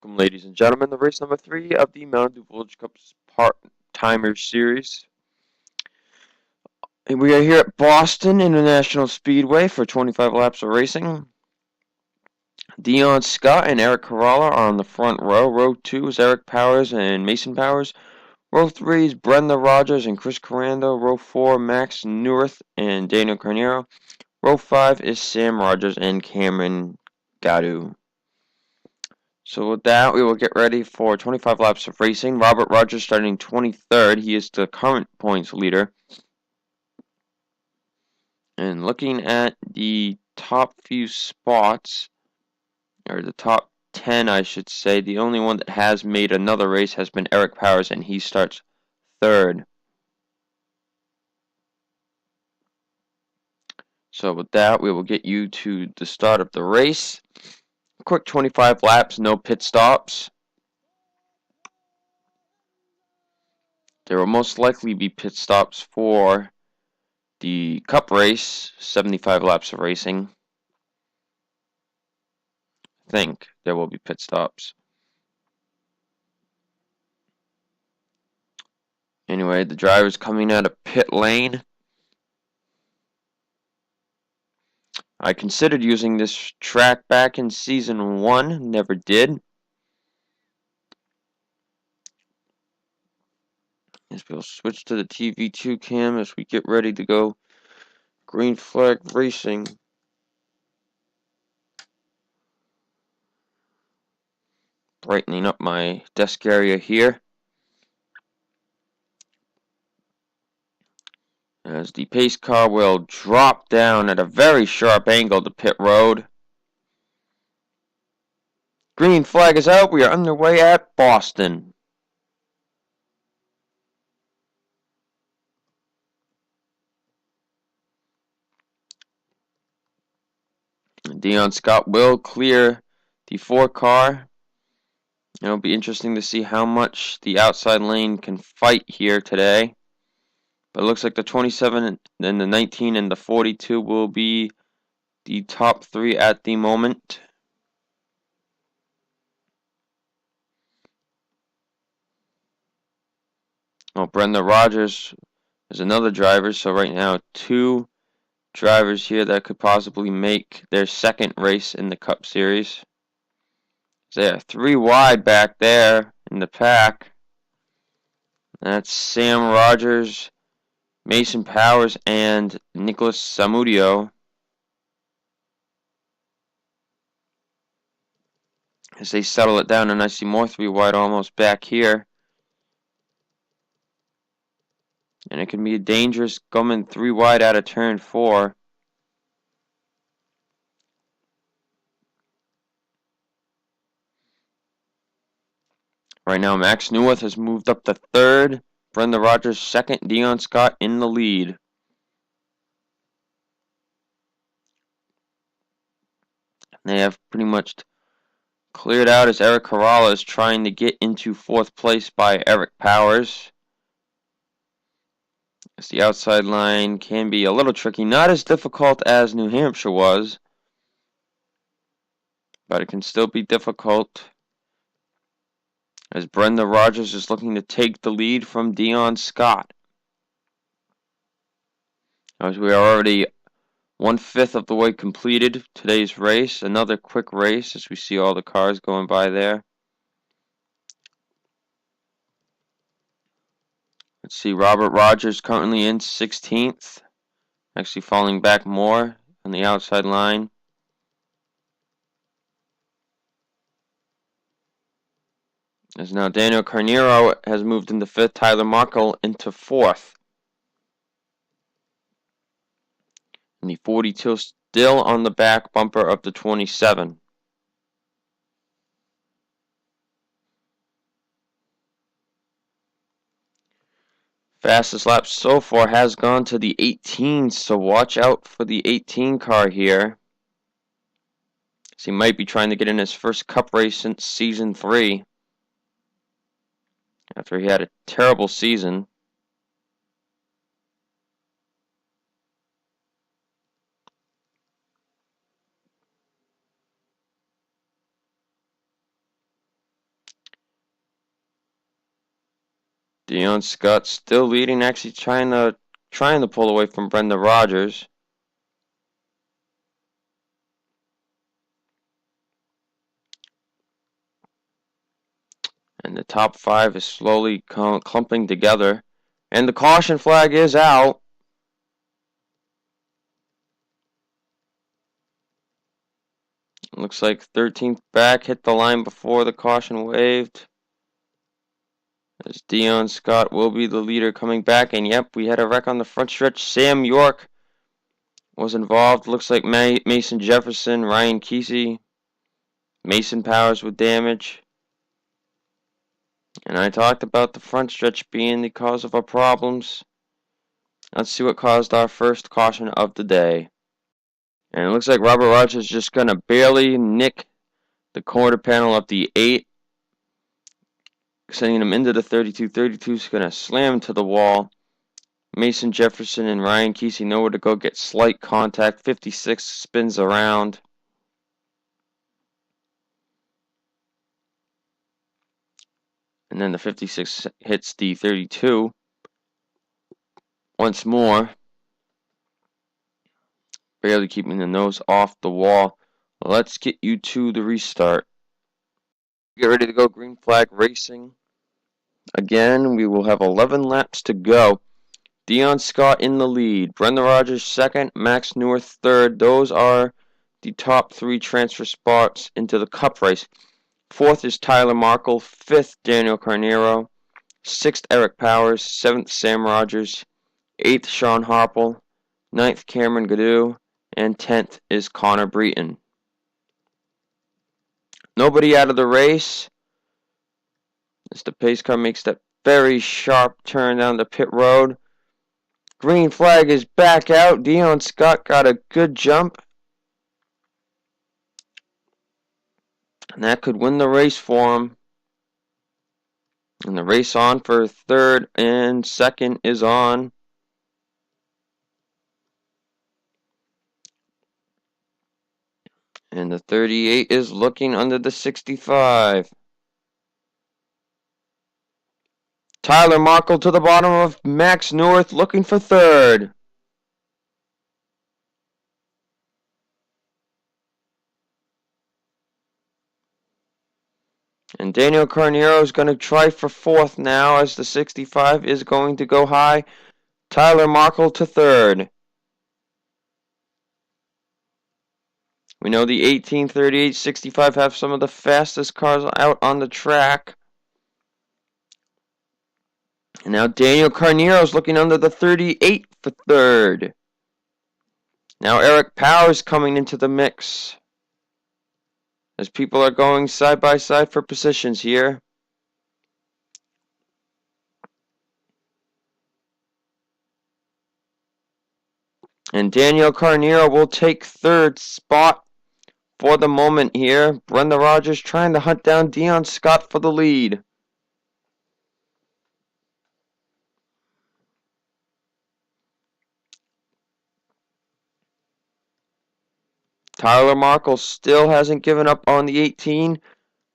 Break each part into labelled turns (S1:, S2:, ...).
S1: Welcome, ladies and gentlemen, to race number 3 of the Mountain Dew Village Cup's Part-Timer Series. And we are here at Boston International Speedway for 25 laps of racing. Dion Scott and Eric Caralla are on the front row. Row 2 is Eric Powers and Mason Powers. Row 3 is Brenda Rogers and Chris Corando. Row 4, Max Neurath and Daniel Carnero. Row 5 is Sam Rogers and Cameron Gadu. So with that, we will get ready for 25 laps of racing. Robert Rogers starting 23rd. He is the current points leader. And looking at the top few spots, or the top 10, I should say, the only one that has made another race has been Eric Powers, and he starts 3rd. So with that, we will get you to the start of the race. Quick 25 laps, no pit stops. There will most likely be pit stops for the Cup race, 75 laps of racing. I think there will be pit stops. Anyway, the driver's coming out of pit lane. I considered using this track back in Season 1, never did. As we'll switch to the TV2 cam as we get ready to go green flag racing. Brightening up my desk area here. As the pace car will drop down at a very sharp angle to pit road. Green flag is out. We are underway at Boston. Dion Scott will clear the 4 car. It'll be interesting to see how much the outside lane can fight here today. But it looks like the 27 and the 19 and the 42 will be the top 3 at the moment. Oh, Brenda Rogers is another driver. So right now, 2 drivers here that could possibly make their second race in the Cup Series. There are 3 wide back there in the pack. That's Sam Rogers, Mason Powers, and Nicholas Samudio. As they settle it down, and I see more 3 wide almost back here. And it can be dangerous coming 3 wide out of turn 4. Right now, Max Neurath has moved up to 3rd. Brenda Rogers 2nd. Dion Scott in the lead. They have pretty much cleared out as Eric Caralla is trying to get into 4th place by Eric Powers. As the outside line can be a little tricky. Not as difficult as New Hampshire was, but it can still be difficult. As Brenda Rogers is looking to take the lead from Dion Scott. As we are already 1/5 of the way completed today's race. Another quick race as we see all the cars going by there. Let's see, Robert Rogers currently in 16th. Actually falling back more on the outside line. As now Daniel Carnero has moved into 5th. Tyler Markle into 4th. And the 42 still on the back bumper of the 27. Fastest lap so far has gone to the 18, so watch out for the 18 car here. So he might be trying to get in his first Cup race since Season 3. After he had a terrible season. Dion Scott still leading, actually trying to pull away from Brenda Rogers. And the top 5 is slowly clumping together. And the caution flag is out. Looks like 13th back hit the line before the caution waved. As Dion Scott will be the leader coming back. And yep, we had a wreck on the front stretch. Sam York was involved. Looks like Mason Jefferson, Ryan Kesey, Mason Powers with damage. And I talked about the front stretch being the cause of our problems. Let's see what caused our first caution of the day. And it looks like Robert Rogers is just going to barely nick the quarter panel of the 8. Sending him into the 32. 32 is going to slam to the wall. Mason Jefferson and Ryan Kesey nowhere to go, get slight contact. 56 spins around. And then the 56 hits the 32 once more. Barely keeping the nose off the wall. Let's get you to the restart. Get ready to go. Green flag racing. Again, we will have 11 laps to go. Dion Scott in the lead. Brenda Rogers second. Max North third. Those are the top 3 transfer spots into the Cup race. 4th is Tyler Markle. 5th, Daniel Carneiro. 6th, Eric Powers. 7th, Sam Rogers. 8th, Sean Harple. 9th, Cameron Gaddu. And 10th is Connor Breton. Nobody out of the race as the pace car makes that very sharp turn down the pit road. Green flag is back out. Dion Scott got a good jump. And that could win the race for him. And the race on for 3rd and 2nd is on. And the 38 is looking under the 65. Tyler Markle to the bottom of Max North, looking for 3rd. And Daniel Carneiro is going to try for 4th now as the 65 is going to go high. Tyler Markle to 3rd. We know the 18, 38, 65 have some of the fastest cars out on the track. And now Daniel Carneiro is looking under the 38 for 3rd. Now Eric Powers coming into the mix. As people are going side by side for positions here. And Daniel Carneiro will take 3rd spot for the moment here. Brenda Rogers trying to hunt down Dion Scott for the lead. Tyler Markle still hasn't given up on the 18.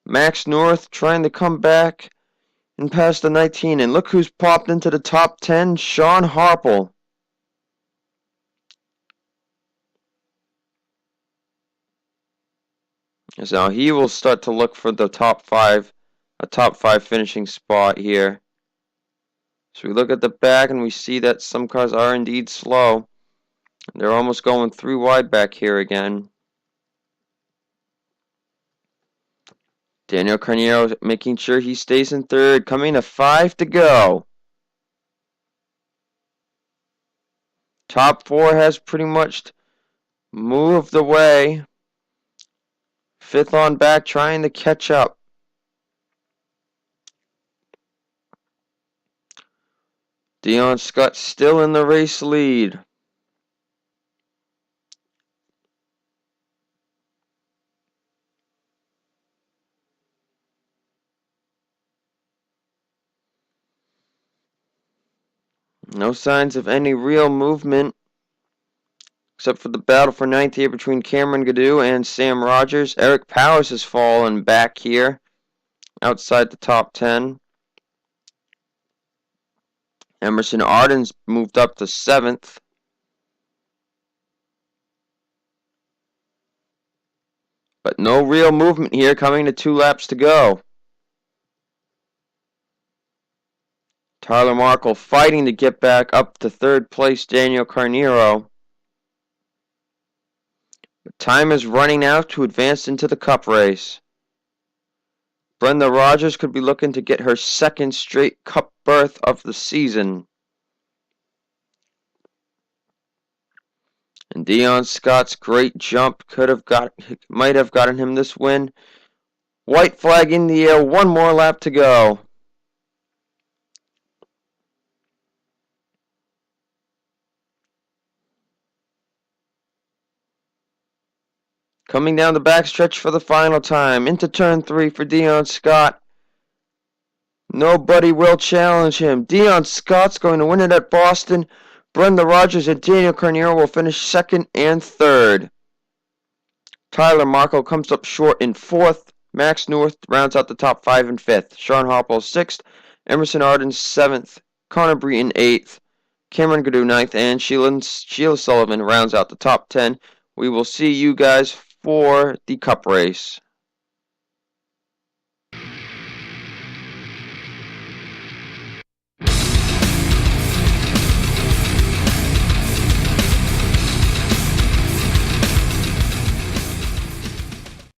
S1: Max North trying to come back and pass the 19. And look who's popped into the top 10, Sean Harple. So now he will start to look for the top 5, a top 5 finishing spot here. So we look at the back and we see that some cars are indeed slow. They're almost going 3 wide back here again. Daniel Carneiro making sure he stays in 3rd, coming to 5 to go. Top 4 has pretty much moved away. 5th on back trying to catch up. Dion Scott still in the race lead. No signs of any real movement, except for the battle for 9th here between Cameron Gaddu and Sam Rogers. Eric Powers has fallen back here, outside the top 10. Emerson Arden's moved up to 7th. But no real movement here, coming to 2 laps to go. Tyler Markle fighting to get back up to 3rd place, Daniel Carneiro. But time is running out to advance into the Cup race. Brenda Rogers could be looking to get her 2nd straight Cup berth of the season. And Dion Scott's great jump might have gotten him this win. White flag in the air, 1 more lap to go. Coming down the backstretch for the final time, into turn 3 for Dion Scott. Nobody will challenge him. Dion Scott's going to win it at Boston. Brenda Rogers and Daniel Carneiro will finish 2nd and 3rd. Tyler Markle comes up short in 4th. Max North rounds out the top 5 in 5th. Sean Harple 6th. Emerson Arden 7th. Connor Breton 8th. Cameron Gadu 9th. And Sheila Sullivan rounds out the top 10. We will see you guys for the Cup race.